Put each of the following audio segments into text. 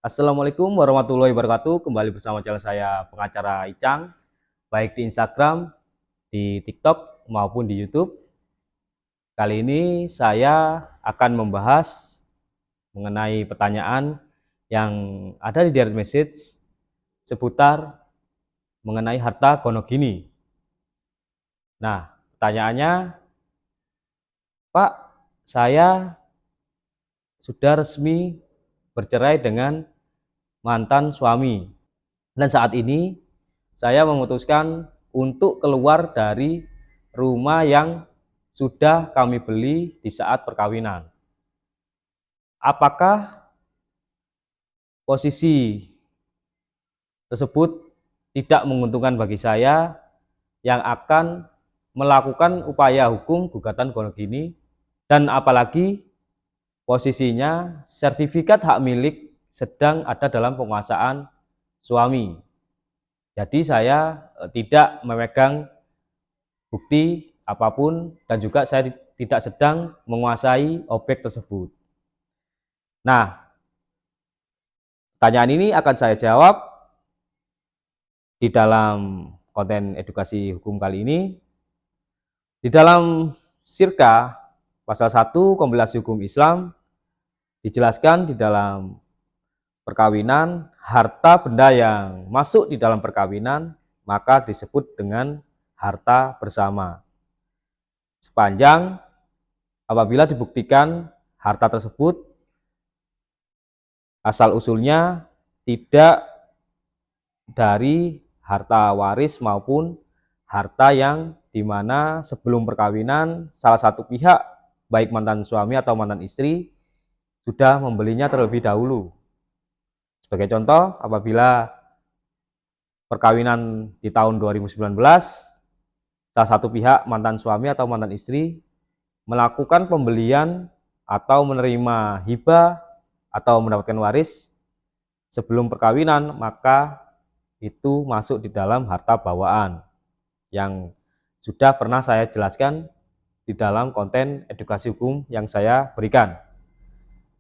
Assalamualaikum warahmatullahi wabarakatuh. Kembali bersama channel saya pengacara Icang, baik di Instagram, di TikTok maupun di YouTube. Kali ini saya akan membahas mengenai pertanyaan yang ada di direct message seputar mengenai harta gonogini. Nah, pertanyaannya, Pak, saya sudah resmi bercerai dengan mantan suami. Dan saat ini saya memutuskan untuk keluar dari rumah yang sudah kami beli di saat perkawinan. Apakah posisi tersebut tidak menguntungkan bagi saya yang akan melakukan upaya hukum gugatan gonogini, dan apalagi posisinya sertifikat hak milik sedang ada dalam penguasaan suami. Jadi saya tidak memegang bukti apapun dan juga saya tidak sedang menguasai objek tersebut. Nah, pertanyaan ini akan saya jawab di dalam konten edukasi hukum kali ini. Di dalam Sirka pasal 1 Kompilasi Hukum Islam dijelaskan di dalam perkawinan, harta benda yang masuk di dalam perkawinan maka disebut dengan harta bersama. Sepanjang apabila dibuktikan harta tersebut asal-usulnya tidak dari harta waris maupun harta yang dimana sebelum perkawinan salah satu pihak, baik mantan suami atau mantan istri, sudah membelinya terlebih dahulu. Sebagai contoh, apabila perkawinan di tahun 2019, salah satu pihak mantan suami atau mantan istri melakukan pembelian atau menerima hibah atau mendapatkan waris sebelum perkawinan, maka itu masuk di dalam harta bawaan yang sudah pernah saya jelaskan di dalam konten edukasi hukum yang saya berikan.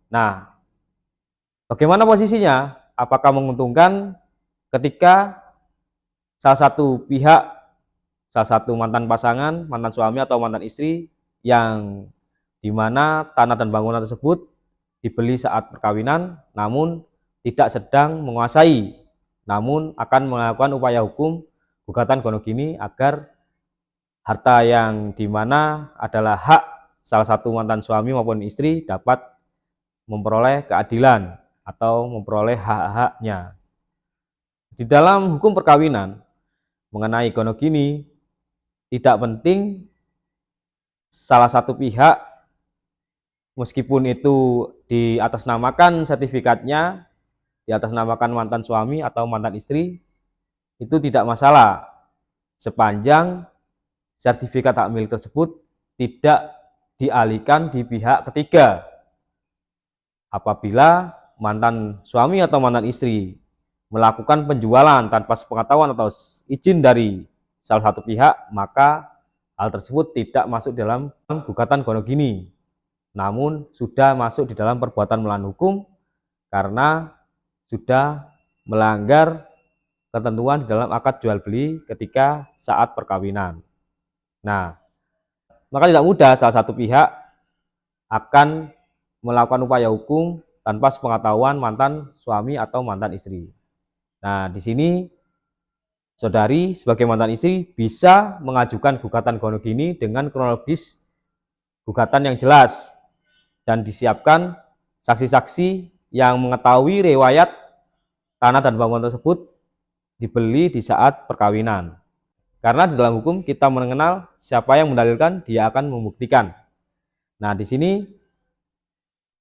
Nah, bagaimana posisinya? Apakah menguntungkan ketika salah satu pihak, salah satu mantan pasangan, mantan suami atau mantan istri yang dimana tanah dan bangunan tersebut dibeli saat perkawinan namun tidak sedang menguasai, namun akan melakukan upaya hukum gugatan gonogini agar harta yang dimana adalah hak salah satu mantan suami maupun istri dapat memperoleh keadilan atau memperoleh hak-haknya. Di dalam hukum perkawinan mengenai gonogini tidak penting salah satu pihak meskipun itu diatasnamakan sertifikatnya, diatasnamakan mantan suami atau mantan istri, itu tidak masalah sepanjang sertifikat hak milik tersebut tidak dialihkan di pihak ketiga. Apabila mantan suami atau mantan istri melakukan penjualan tanpa sepengetahuan atau izin dari salah satu pihak, maka hal tersebut tidak masuk dalam gugatan gonogini, namun sudah masuk di dalam perbuatan melawan hukum karena sudah melanggar ketentuan di dalam akad jual beli ketika saat perkawinan. Nah, maka tidak mudah salah satu pihak akan melakukan upaya hukum tanpa sepengetahuan mantan suami atau mantan istri. Nah, di sini saudari sebagai mantan istri bisa mengajukan gugatan gonogini dengan kronologis gugatan yang jelas dan disiapkan saksi-saksi yang mengetahui riwayat tanah dan bangunan tersebut dibeli di saat perkawinan. Karena di dalam hukum kita mengenal siapa yang mendalilkan, dia akan membuktikan. Nah, di sini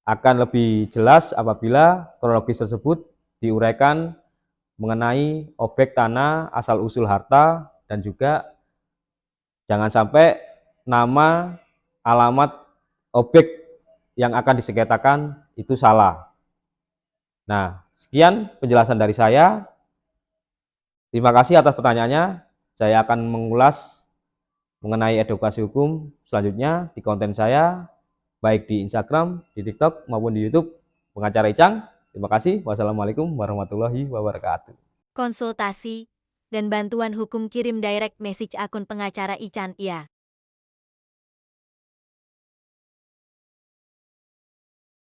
akan lebih jelas apabila kronologis tersebut diuraikan mengenai objek tanah, asal-usul harta, dan juga jangan sampai nama, alamat, objek yang akan disengketakan itu salah. Nah, sekian penjelasan dari saya. Terima kasih atas pertanyaannya. Saya akan mengulas mengenai edukasi hukum selanjutnya di konten saya, baik di Instagram, di TikTok, maupun di YouTube, pengacara Icang. Terima kasih. Wassalamualaikum warahmatullahi wabarakatuh. Konsultasi dan bantuan hukum kirim direct message akun pengacara Ican Ya.